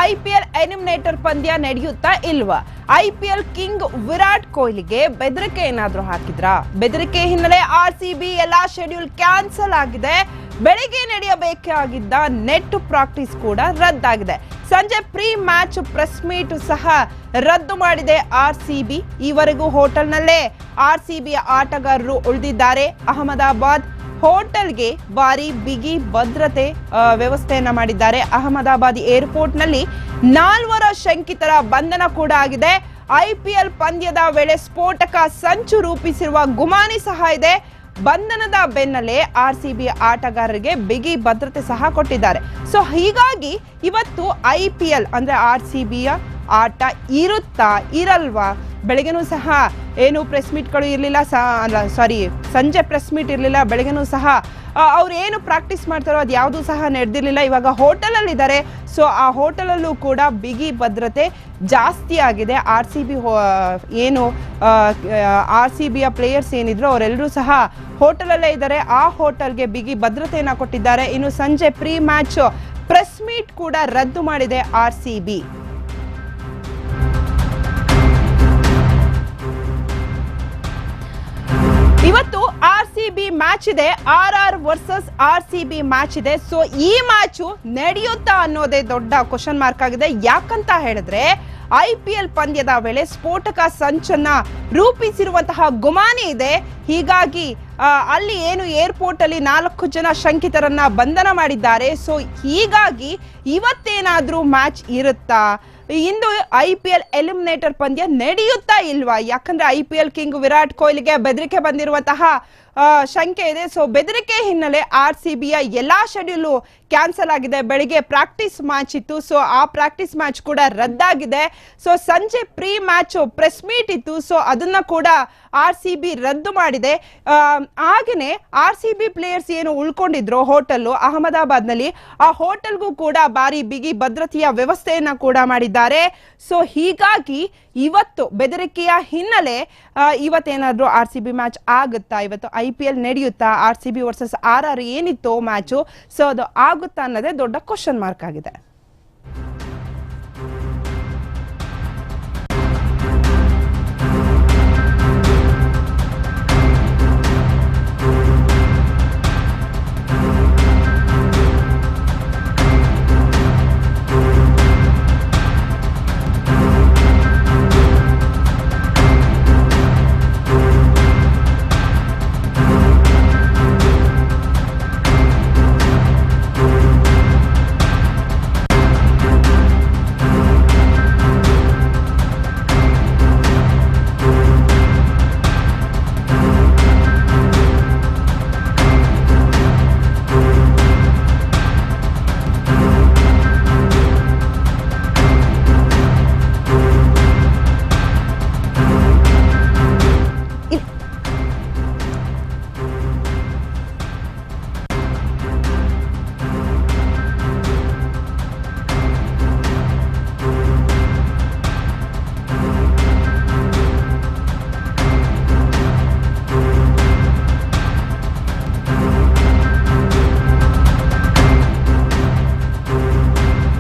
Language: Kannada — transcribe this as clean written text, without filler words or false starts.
ಐಪಿಎಲ್ ಎಲಿಮಿನೇಟರ್ ಪಂದ್ಯ ನಡೆಯುತ್ತಾ ಇಲ್ವಾ? ಐಪಿಎಲ್ ಕಿಂಗ್ ವಿರಾಟ್ ಕೊಹ್ಲಿಗೆ ಬೆದರಿಕೆ ಏನಾದ್ರೂ ಹಾಕಿದ್ರಾ? ಬೆದರಿಕೆ ಹಿನ್ನೆಲೆ ಆರ್ಸಿಬಿ ಎಲ್ಲಾ ಶೆಡ್ಯೂಲ್ ಕ್ಯಾನ್ಸಲ್ ಆಗಿದೆ. ಬೆಳಿಗ್ಗೆ ನಡೆಯಬೇಕಾಗಿದ್ದ ನೆಟ್ ಪ್ರಾಕ್ಟೀಸ್ ಕೂಡ ರದ್ದಾಗಿದೆ. ಸಂಜೆ ಪ್ರೀ ಮ್ಯಾಚ್ ಪ್ರೆಸ್ ಮೀಟ್ ಸಹ ರದ್ದು ಮಾಡಿದೆ ಆರ್ಸಿಬಿ. ಈವರೆಗೂ ಹೋಟೆಲ್ನಲ್ಲೇ ಆರ್ಸಿಬಿ ಆಟಗಾರರು ಉಳಿದಿದ್ದಾರೆ. ಅಹಮದಾಬಾದ್ ಹೋಟೆಲ್ಗೆ ಭಾರಿ ಬಿಗಿ ಭದ್ರತೆ ವ್ಯವಸ್ಥೆಯನ್ನ ಮಾಡಿದ್ದಾರೆ. ಅಹಮದಾಬಾದ್ ಏರ್ಪೋರ್ಟ್ ನಲ್ಲಿ 4 ಶಂಕಿತರ ಬಂಧನ ಕೂಡ ಆಗಿದೆ. ಐಪಿಎಲ್ ಪಂದ್ಯದ ವೇಳೆ ಸ್ಫೋಟಕ ಸಂಚು ರೂಪಿಸಿರುವ ಗುಮಾನಿ ಸಹ ಇದೆ. ಬಂಧನದ ಬೆನ್ನಲ್ಲೇ ಆರ್ಸಿಬಿ ಆಟಗಾರರಿಗೆ ಬಿಗಿ ಭದ್ರತೆ ಸಹ ಕೊಟ್ಟಿದ್ದಾರೆ. ಸೊ ಹೀಗಾಗಿ ಇವತ್ತು ಐಪಿಎಲ್ ಅಂದ್ರೆ ಆರ್ಸಿಬಿಯ ಆಟ ಇರುತ್ತಾ ಇರಲ್ವಾ? ಬೆಳಗ್ಗೆನೂ ಸಹ ಏನು ಪ್ರೆಸ್ ಮೀಟ್ಗಳು ಇರಲಿಲ್ಲ, ಸಂಜೆ ಪ್ರೆಸ್ ಮೀಟ್ ಇರಲಿಲ್ಲ. ಬೆಳಗ್ಗೆನೂ ಸಹ ಅವ್ರು ಏನು ಪ್ರಾಕ್ಟೀಸ್ ಮಾಡ್ತಾರೋ ಅದು ಯಾವುದೂ ಸಹ ನಡೆದಿರಲಿಲ್ಲ. ಇವಾಗ ಹೋಟೆಲಲ್ಲಿ ಇದ್ದಾರೆ. ಸೊ ಆ ಹೋಟೆಲಲ್ಲೂ ಕೂಡ ಬಿಗಿ ಭದ್ರತೆ ಜಾಸ್ತಿ ಆಗಿದೆ. ಆರ್ ಸಿ ಬಿಯ ಪ್ಲೇಯರ್ಸ್ ಏನಿದ್ರು ಅವರೆಲ್ಲರೂ ಸಹ ಹೋಟೆಲಲ್ಲೇ ಇದ್ದಾರೆ. ಆ ಹೋಟೆಲ್ಗೆ ಬಿಗಿ ಭದ್ರತೆಯನ್ನು ಕೊಟ್ಟಿದ್ದಾರೆ. ಇನ್ನು ಸಂಜೆ ಪ್ರೀ ಮ್ಯಾಚ್ ಪ್ರೆಸ್ ಮೀಟ್ ಕೂಡ ರದ್ದು ಮಾಡಿದೆ ಆರ್ಸಿಬಿ. ಇವತ್ತು ಆರ್ಸಿಬಿ ಮ್ಯಾಚ್ ಇದೆ. ಆರ್ಆರ್ ವರ್ಸಸ್ ಆರ್ಸಿಬಿ ಮ್ಯಾಚ್ ಇದೆ. ಸೊ ಈ ಮ್ಯಾಚ್ ನಡೆಯುತ್ತಾ ಅನ್ನೋದೇ ದೊಡ್ಡ ಕ್ವಶನ್ ಮಾರ್ಕ್ ಆಗಿದೆ. ಯಾಕಂತ ಹೇಳಿದ್ರೆ ಐಪಿಎಲ್ ಪಂದ್ಯದ ವೇಳೆ ಸ್ಫೋಟಕ ಸಂಚನ್ನ ರೂಪಿಸಿರುವಂತಹ ಗುಮಾನಿ ಇದೆ. ಹೀಗಾಗಿ ಅಲ್ಲಿ ಏನು ಏರ್ಪೋರ್ಟ್ ಅಲ್ಲಿ 4 ಜನ ಶಂಕಿತರನ್ನ ಬಂಧನ ಮಾಡಿದ್ದಾರೆ. ಸೊ ಹೀಗಾಗಿ ಇವತ್ತೇನಾದ್ರೂ ಮ್ಯಾಚ್ ಇರುತ್ತಾ? ಇಂದು ಐಪಿಎಲ್ ಎಲಿಮಿನೇಟರ್ ಪಂದ್ಯ ನಡೆಯುತ್ತಾ ಇಲ್ವಾ? ಯಾಕಂದ್ರೆ ಐಪಿಎಲ್ ಕಿಂಗ್ ವಿರಾಟ್ ಕೊಹ್ಲಿಗೆ ಬೆದರಿಕೆ ಬಂದಿರುವಂತಹ ಶಂಕೆ ಇದೆ. ಸೊ ಬೆದರಿಕೆ ಹಿನ್ನೆಲೆ ಆರ್ಸಿಬಿಯ ಎಲ್ಲಾ ಶೆಡ್ಯೂಲ್ ಕ್ಯಾನ್ಸಲ್ ಆಗಿದೆ. ಬೆಳಿಗ್ಗೆ ಪ್ರಾಕ್ಟೀಸ್ ಮ್ಯಾಚ್ ಇತ್ತು. ಸೊ ಆ ಪ್ರಾಕ್ಟೀಸ್ ಮ್ಯಾಚ್ ಕೂಡ ರದ್ದಾಗಿದೆ. ಸೊ ಸಂಜೆ ಪ್ರೀ ಮ್ಯಾಚ್ ಪ್ರೆಸ್ ಮೀಟ್ ಇತ್ತು. ಸೊ ಅದನ್ನ ಕೂಡ ಆರ್ಸಿಬಿ ರದ್ದು ಮಾಡಿದೆ. ಹಾಗೇನೆ ಆರ್ಸಿಬಿ ಪ್ಲೇಯರ್ಸ್ ಏನು ಉಳ್ಕೊಂಡಿದ್ರು ಹೋಟೆಲ್ ಅಹಮದಾಬಾದ್ ನಲ್ಲಿ, ಆ ಹೋಟೆಲ್ಗೂ ಕೂಡ ಭಾರಿ ಬಿಗಿ ಭದ್ರತೆಯ ವ್ಯವಸ್ಥೆಯನ್ನ ಕೂಡ ಮಾಡಿದ್ದಾರೆ. ಸೊ ಹೀಗಾಗಿ ಇವತ್ತು ಬೆದರಿಕೆಯ ಹಿನ್ನೆಲೆ ಇವತ್ತೇನಾದ್ರೂ ಆರ್ಸಿಬಿ ಮ್ಯಾಚ್ ಆಗುತ್ತಾ? ಇವತ್ತು ಐಪಿಎಲ್ ನಡೆಯುತ್ತಾ? ಆರ್ಸಿಬಿ ವರ್ಸಸ್ ಆರ್ಆರ್ ಏನಿತ್ತು ಮ್ಯಾಚು, ಸೊ ಅದು ಆಗುತ್ತಾ ಅನ್ನೋದೇ ದೊಡ್ಡ ಕ್ವಶನ್ ಮಾರ್ಕ್ ಆಗಿದೆ.